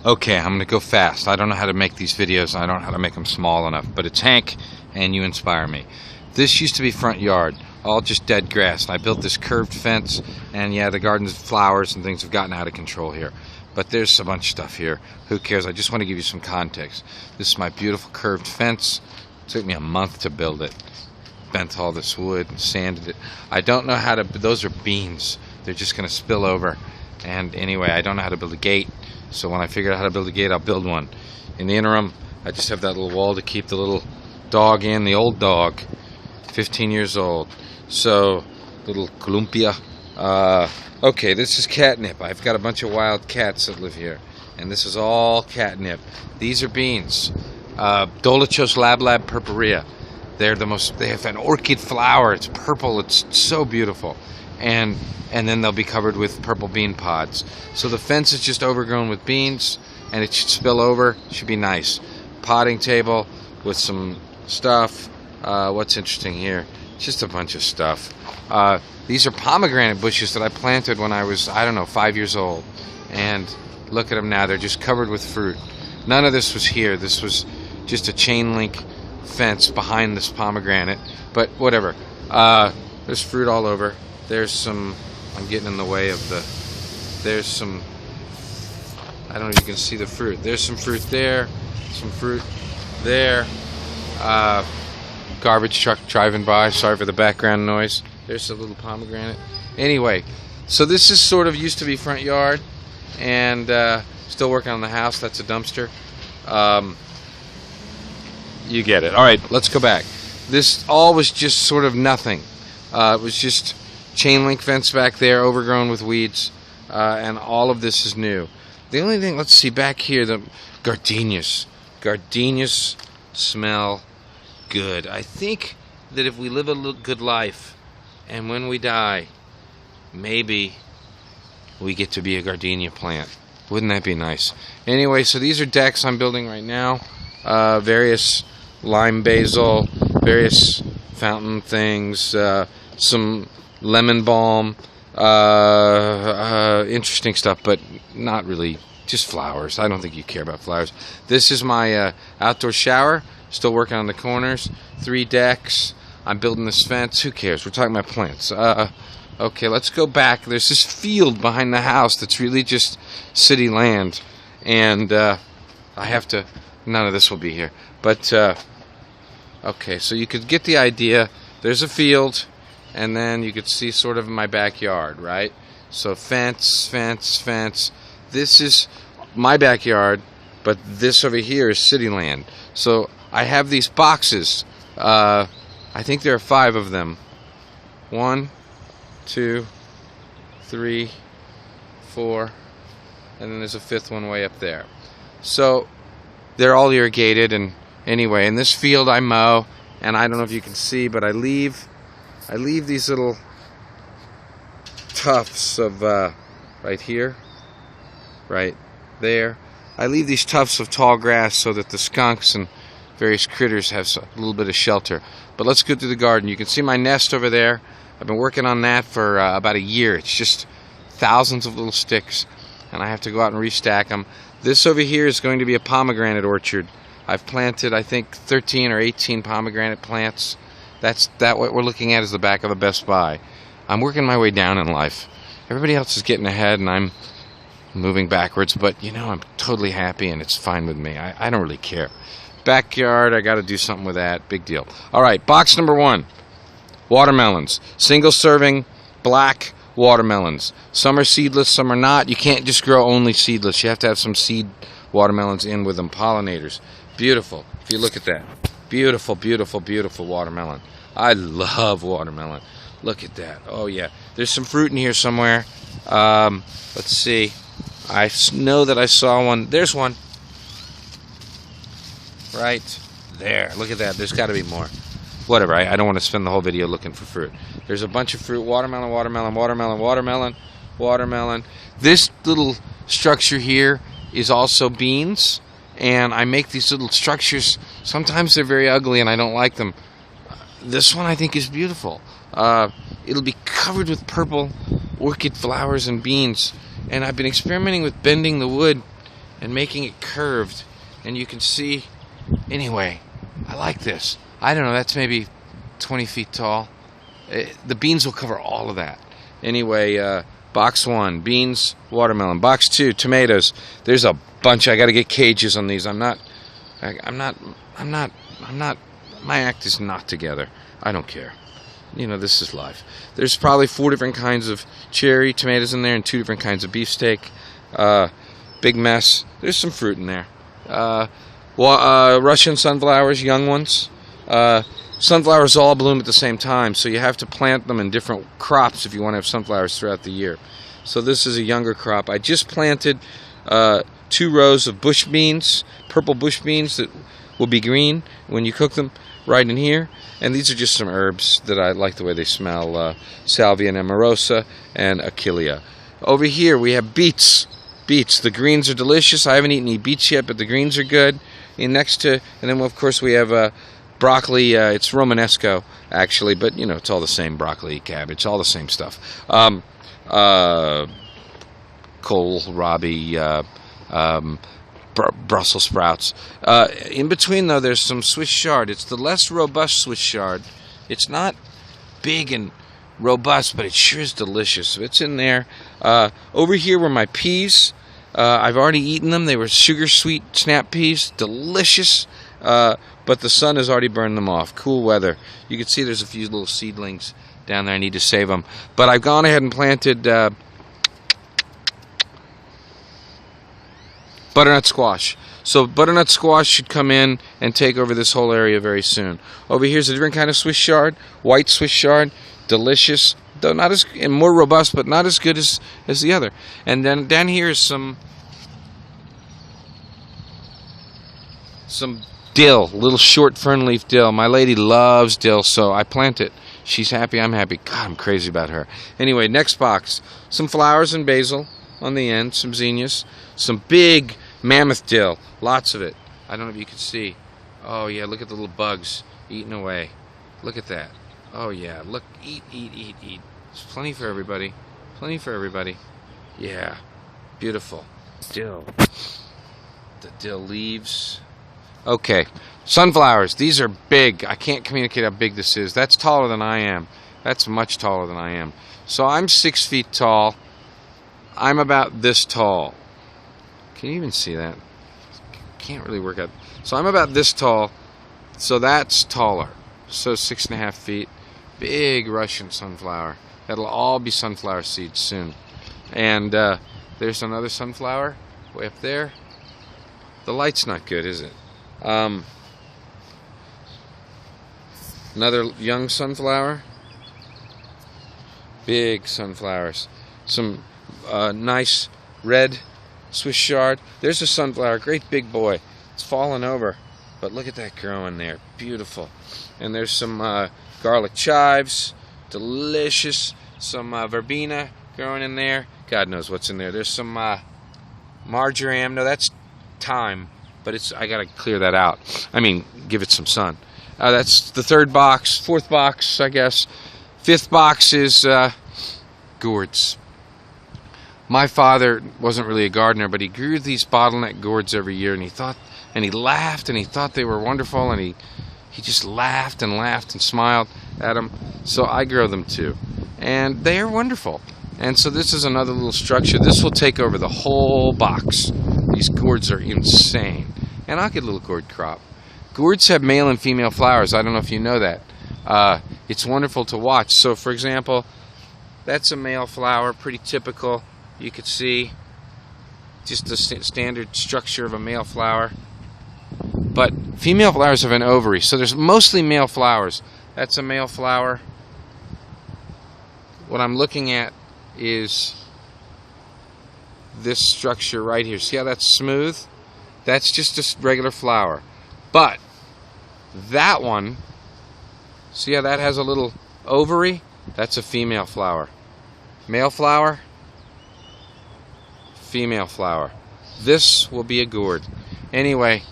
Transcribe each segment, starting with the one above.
Okay, I'm gonna go fast. I don't know how to make these videos, and I don't know how to make them small enough, but it's Hank, and you inspire me. This used to be front yard, all just dead grass, and I built this curved fence, and yeah, the garden's flowers and things have gotten out of control here. But there's a bunch of stuff here. Who cares? I just want to give you some context. This is my beautiful curved fence. It took me a month to build it. Bent all this wood and sanded it. I don't know how to, those are beans. They're just gonna spill over. And anyway, I don't know how to build a gate. So when I figure out how to build a gate, I'll build one. In the interim, I just have that little wall to keep the little dog in, the old dog, 15 years old. So, little Columpia. Okay, this is catnip. I've got a bunch of wild cats that live here. And this is all catnip. These are beans. Dolichos lablab purpurea. They're the most, they have an orchid flower. It's purple. It's so beautiful. And then they'll be covered with purple bean pods. So the fence is just overgrown with beans, and it should spill over. It should be nice. Potting table with some stuff. What's interesting here? Just a bunch of stuff. These are pomegranate bushes that I planted when I was, I don't know, 5 years old. And look at them now. They're just covered with fruit. None of this was here. This was just a chain link fence behind this pomegranate. But whatever. There's fruit all over. There's some, I'm getting in the way of the, there's some, I don't know if you can see the fruit. There's some fruit there, some fruit there. Garbage truck driving by, sorry for the background noise. There's a little pomegranate. Anyway, so this is sort of used to be front yard, and still working on the house. That's a dumpster. You get it. All right, let's go back. This all was just sort of nothing. It was just chain link fence back there, overgrown with weeds, and all of this is new. The only thing, let's see, back here, the gardenias. Gardenias smell good. I think that if we live a good life, and when we die, maybe we get to be a gardenia plant. Wouldn't that be nice? Anyway, so these are decks I'm building right now. Various lime basil, various fountain things, some lemon balm, interesting stuff, but not really, just flowers. I don't think you care about flowers. This is my outdoor shower, still working on the corners, 3 decks. I'm building this fence. Who cares? We're talking about plants. Okay, let's go back. There's this field behind the house that's really just city land, and I have to, none of this will be here, but okay, so you could get the idea. There's a field, and then you could see sort of my backyard, right? So fence, fence, fence. This is my backyard, but this over here is city land. So I have these boxes. I think there are 5 of them. 1, 2, 3, 4, and then there's a 5th one way up there. So they're all irrigated, and anyway, in this field I mow, and I don't know if you can see, but I leave these little tufts of right here, right there. I leave these tufts of tall grass so that the skunks and various critters have a little bit of shelter. But let's go through the garden. You can see my nest over there. I've been working on that for about a year. It's just thousands of little sticks, and I have to go out and restack them. This over here is going to be a pomegranate orchard. I've planted, I think, 13 or 18 pomegranate plants. What we're looking at is the back of a Best Buy. I'm working my way down in life. Everybody else is getting ahead, and I'm moving backwards, but you know, I'm totally happy, and it's fine with me. I don't really care. Backyard, I got to do something with that. Big deal. All right, box number 1. Watermelons. Single serving, black watermelons. Some are seedless, some are not. You can't just grow only seedless. You have to have some seed watermelons in with them, pollinators. Beautiful. If you look at that. Beautiful, beautiful, beautiful watermelon. I love watermelon. Look at that. Oh, yeah. There's some fruit in here somewhere. Let's see. I know that I saw one. There's one. Right there. Look at that. There's got to be more. Whatever. I don't want to spend the whole video looking for fruit. There's a bunch of fruit. Watermelon, watermelon, watermelon, watermelon, watermelon. This little structure here is also beans. And I make these little structures. Sometimes they're very ugly and I don't like them. This one I think is beautiful. It'll be covered with purple orchid flowers and beans. And I've been experimenting with bending the wood and making it curved, and you can see. Anyway, I like this. I don't know, that's maybe 20 feet tall. The beans will cover all of that. Anyway, box 1, beans, watermelon. Box 2, tomatoes. There's a bunch. I got to get cages on these. I'm not. My act is not together. I don't care. You know, this is life. There's probably 4 different kinds of cherry tomatoes in there and 2 different kinds of beefsteak. Big mess. There's some fruit in there. Russian sunflowers, young ones. Sunflowers all bloom at the same time, so you have to plant them in different crops if you want to have sunflowers throughout the year. So this is a younger crop. I just planted 2 rows of bush beans, purple bush beans that will be green when you cook them, right in here. And these are just some herbs that I like the way they smell. Salvia amorosa and achillea. Over here we have beets. Beets. The greens are delicious. I haven't eaten any beets yet, but the greens are good. And then of course we have broccoli. It's Romanesco actually, but you know it's all the same. Broccoli, cabbage, all the same stuff. Kohlrabi, Brussels sprouts. In between though, there's some Swiss chard. It's the less robust Swiss chard. It's not big and robust, but it sure is delicious. It's in there. Over here were my peas. I've already eaten them. They were sugar sweet snap peas, delicious. But the sun has already burned them off. Cool weather. You can see there's a few little seedlings down there. I need to save them. But I've gone ahead and planted butternut squash. So butternut squash should come in and take over this whole area very soon. Over here's a different kind of Swiss chard, white Swiss chard, delicious, though not as and more robust, but not as good as the other. And then down here is some dill, little short fern leaf dill. My lady loves dill, so I plant it. She's happy, I'm happy. God, I'm crazy about her. Anyway, next box, some flowers and basil on the end, some zinnias, some big mammoth dill, lots of it. I don't know if you can see. Oh yeah, look at the little bugs eating away. Look at that. Oh yeah, look, eat. There's plenty for everybody. Plenty for everybody. Yeah, beautiful. Dill. The dill leaves. Okay, sunflowers. These are big. I can't communicate how big this is. That's taller than I am. That's much taller than I am. So I'm 6 feet tall. I'm about this tall. Can you even see that? Can't really work out. So I'm about this tall. So that's taller. So 6.5 feet. Big Russian sunflower. That'll all be sunflower seeds soon. And there's another sunflower way up there. The light's not good, is it? Another young sunflower. Big sunflowers. Some nice red Swiss chard. There's a sunflower, great big boy. It's fallen over, but look at that growing there. Beautiful. And there's some garlic chives, delicious. Some verbena growing in there. God knows what's in there. There's some marjoram. No, that's thyme, but I gotta clear that out. I mean, give it some sun. That's the 3rd box. 4th box, I guess. 5th box is gourds. My father wasn't really a gardener, but he grew these bottleneck gourds every year, and he laughed, and he thought they were wonderful, and he just laughed and smiled at them. So I grow them too, and they are wonderful. And so this is another little structure. This will take over the whole box. These gourds are insane, and I'll get a little gourd crop. Gourds have male and female flowers. I don't know if you know that. It's wonderful to watch. So, for example, that's a male flower, pretty typical. You could see just the standard structure of a male flower. But female flowers have an ovary, so there's mostly male flowers. That's a male flower. What I'm looking at is this structure right here. See how that's smooth? That's just a regular flower. But that one, see how that has a little ovary? That's a female flower. Male flower, female flower. This will be a gourd. Anyway,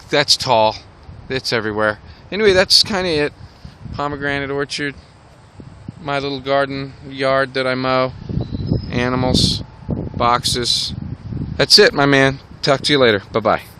that's tall. It's everywhere. Anyway, that's kind of it. Pomegranate orchard. My little garden yard that I mow. Animals. Boxes. That's it, my man. Talk to you later. Bye-bye.